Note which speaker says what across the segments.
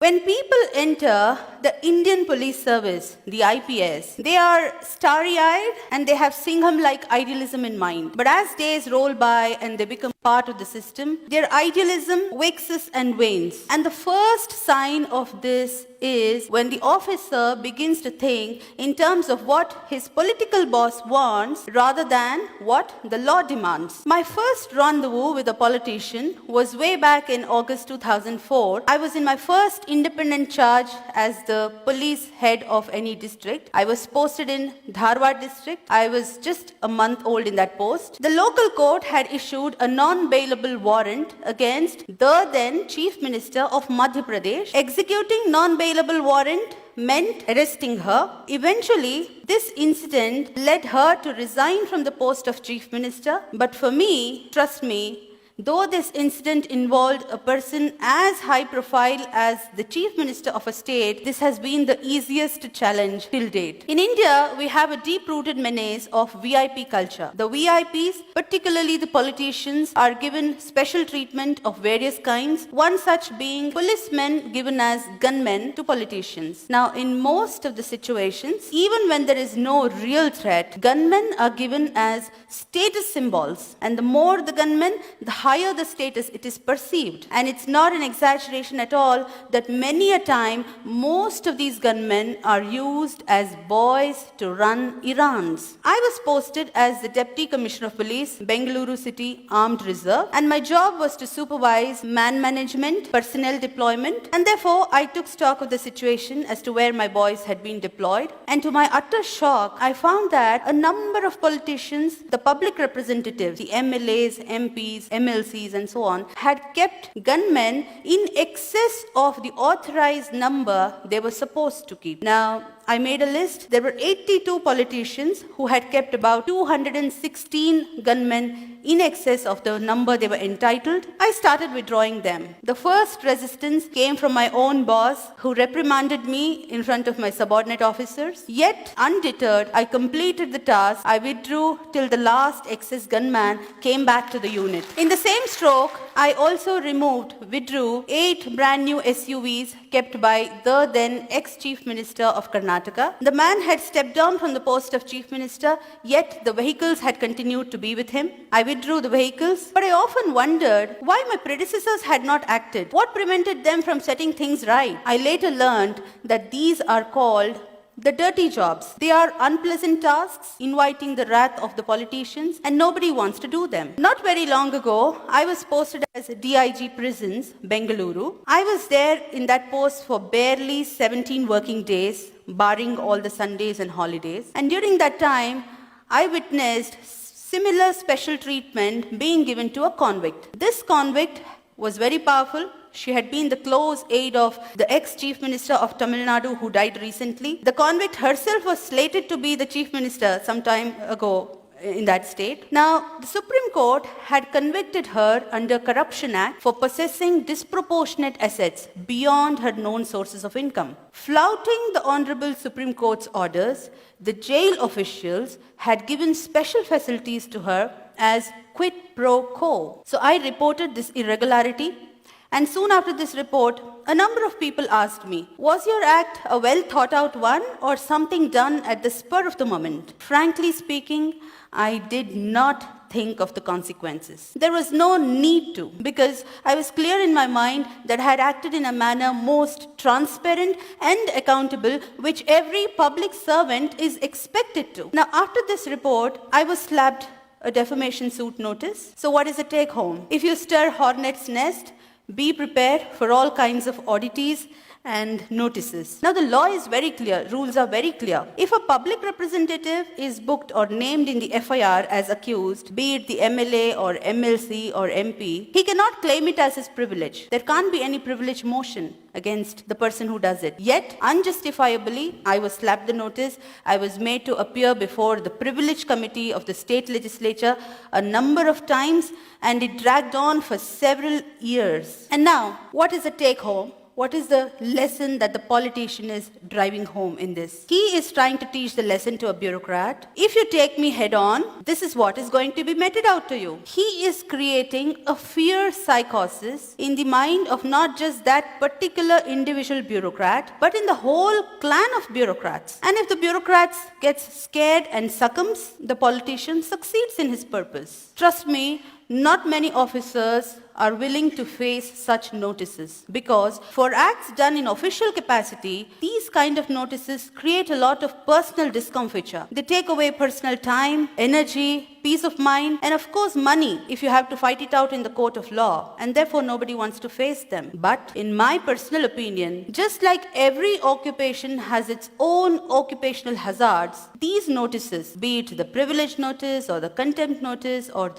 Speaker 1: When people enter the Indian Police Service, the IPS, they are starry-eyed and they have Singham-like idealism in mind. But as days roll by and they become part of the system, their idealism waxes and wanes. And the first sign of this is when the officer begins to think in terms of what his political boss wants rather than what the law demands. My first rendezvous with a politician was way back in August 2004. I was in my first independent charge as the police head of any district. I was posted in Dharwad district. I was just a month old in that post. The local court had issued a non-bailable warrant against the then Chief Minister of Madhya Pradesh. Executing non-bailable warrant meant arresting her. Eventually, this incident led her to resign from the post of Chief Minister. But for me, trust me, though this incident involved a person as high profile as the Chief Minister of a state, this has been the easiest challenge till date. In India, we have a deep-rooted menace of VIP culture. The VIPs, particularly the politicians, are given special treatment of various kinds, one such being policemen given as gunmen to politicians. Now, in most of the situations, even when there is no real threat, gunmen are given as status symbols, and the more the gunmen, the higher the status it is perceived. And it's not an exaggeration at all that many a time most of these gunmen are used as boys to run errands. I was posted as the Deputy Commissioner of Police, Bengaluru City Armed Reserve, and my job was to supervise man management, personnel deployment, and therefore I took stock of the situation as to where my boys had been deployed. And to my utter shock, I found that a number of politicians, the public representatives, the MLAs, MPs, MLCs, and so on, had kept gunmen in excess of the authorized number they were supposed to keep. Now, I made a list. There were 82 politicians who had kept about 216 gunmen in excess of the number they were entitled. I started withdrawing them. The first resistance came from my own boss, who reprimanded me in front of my subordinate officers. Yet, undeterred, I completed the task. I withdrew till the last excess gunman came back to the unit. In the same stroke, I also withdrew 8 brand new SUVs kept by the then ex-Chief Minister of Karnataka. The man had stepped down from the post of Chief Minister, yet the vehicles had continued to be with him. I withdrew the vehicles, but I often wondered why my predecessors had not acted. What prevented them from setting things right? I later learned that these are called the dirty jobs. They are unpleasant tasks, inviting the wrath of the politicians, and nobody wants to do them. Not very long ago, I was posted as DIG Prisons, Bengaluru. I was there in that post for barely 17 working days, barring all the Sundays and holidays. And during that time, I witnessed similar special treatment being given to a convict. This convict was very powerful. She had been the close aide of the ex-Chief Minister of Tamil Nadu who died recently. The convict herself was slated to be the Chief Minister some time ago in that state. Now, the Supreme Court had convicted her under Corruption Act for possessing disproportionate assets beyond her known sources of income. Flouting the Honorable Supreme Court's orders, the jail officials had given special facilities to her as quid pro quo. So I reported this irregularity. And soon after this report, a number of people asked me, was your act a well thought out one or something done at the spur of the moment? Frankly speaking, I did not think of the consequences. There was no need to, because I was clear in my mind that I had acted in a manner most transparent and accountable, which every public servant is expected to. Now, after this report, I was slapped a defamation suit notice. So what is the take home? If you stir hornet's nest, be prepared for all kinds of oddities and notices. Now the law is very clear, rules are very clear. If a public representative is booked or named in the FIR as accused, be it the MLA or MLC or MP, he cannot claim it as his privilege. There can't be any privilege motion against the person who does it. Yet, unjustifiably, I was slapped the notice. I was made to appear before the privilege committee of the state legislature a number of times, and it dragged on for several years. And now, what is the take home? what is the lesson that the politician is driving home in this? He is trying to teach the lesson to a bureaucrat. If you take me head on, this is what is going to be meted out to you. He is creating a fear psychosis in the mind of not just that particular individual bureaucrat, but in the whole clan of bureaucrats. And if the bureaucrats gets scared and succumbs, the politician succeeds in his purpose. Trust me, not many officers are willing to face such notices, because for acts done in official capacity, these kind of notices create a lot of personal discomfiture. They take away personal time, energy, peace of mind, and of course money if you have to fight it out in the court of law, and therefore nobody wants to face them. But in my personal opinion, just like every occupation has its own occupational hazards, these notices, be it the privilege notice or the contempt notice or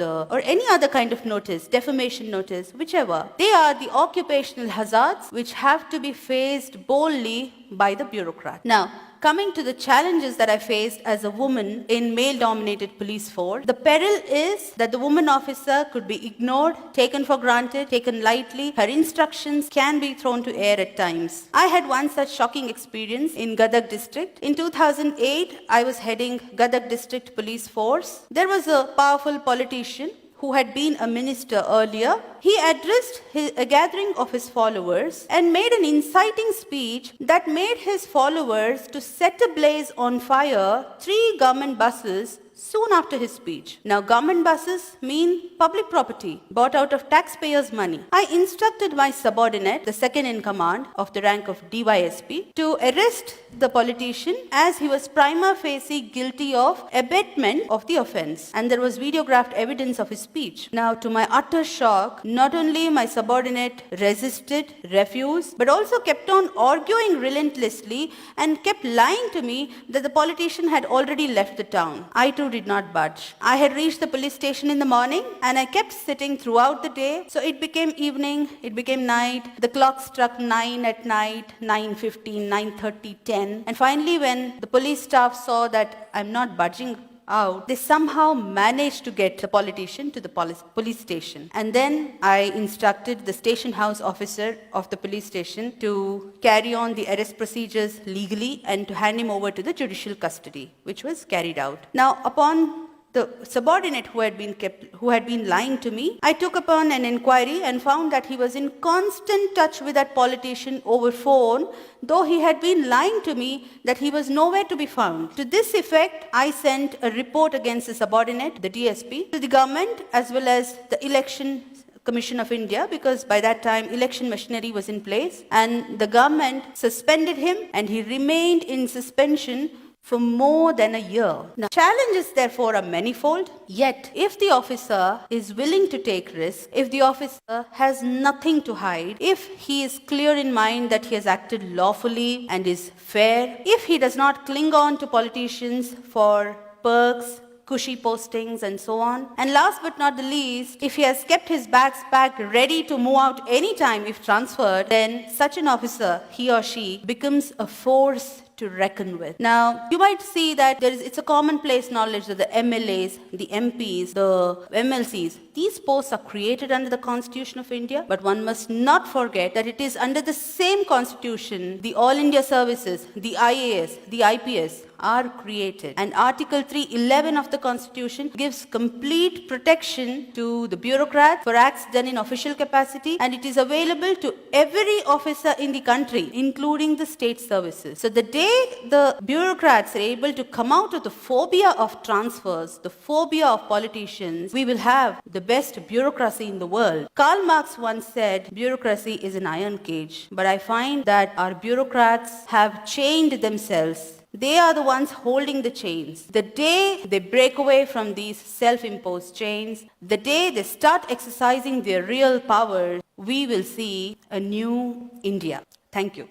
Speaker 1: any other kind of notice, defamation notice, whichever, they are the occupational hazards which have to be faced boldly by the bureaucrat. Now, coming to the challenges that I faced as a woman in male-dominated police force, the peril is that the woman officer could be ignored, taken for granted, taken lightly. Her instructions can be thrown to air at times. I had one such shocking experience in Gadag district. In 2008, I was heading Gadag district police force. There was a powerful politician who had been a minister earlier. He addressed a gathering of his followers and made an inciting speech that made his followers to set ablaze on fire 3 government buses soon after his speech. Now, government buses mean public property bought out of taxpayers' money. I instructed my subordinate, the second in command of the rank of DYSP, to arrest the politician as he was prima facie guilty of abetment of the offense, and there was videographed evidence of his speech. Now, to my utter shock, not only my subordinate resisted, refused, but also kept on arguing relentlessly and kept lying to me that the politician had already left the town. I too did not budge. I had reached the police station in the morning and I kept sitting throughout the day. So it became evening, it became night. The clock struck 9 at night, 9:15, 9:30, 10. And finally, when the police staff saw that I'm not budging out, they somehow managed to get the politician to the police station. And then I instructed the station house officer of the police station to carry on the arrest procedures legally and to hand him over to the judicial custody, which was carried out. Now, upon the subordinate who had been lying to me, I took upon an inquiry and found that he was in constant touch with that politician over phone, though he had been lying to me that he was nowhere to be found. To this effect, I sent a report against the subordinate, the DSP, to the government as well as the Election Commission of India, because by that time election machinery was in place, and the government suspended him and he remained in suspension for more than a year. Now, challenges therefore are manifold, yet if the officer is willing to take risks, if the officer has nothing to hide, if he is clear in mind that he has acted lawfully and is fair, if he does not cling on to politicians for perks, cushy postings and so on, and last but not the least, if he has kept his bags packed ready to move out anytime if transferred, then such an officer, he or she, becomes a force to reckon with. Now, you might see that it's a commonplace knowledge that the MLAs, the MPs, the MLCs, these posts are created under the Constitution of India, but one must not forget that it is under the same Constitution, the All India Services, the IAS, the IPS are created. And Article 311 of the Constitution gives complete protection to the bureaucrat for acts done in official capacity, and it is available to every officer in the country, including the state services. So the day the bureaucrats are able to come out of the phobia of transfers, the phobia of politicians, we will have the best bureaucracy in the world. Karl Marx once said, bureaucracy is an iron cage, but I find that our bureaucrats have chained themselves. They are the ones holding the chains. The day they break away from these self-imposed chains, the day they start exercising their real power, we will see a new India. Thank you.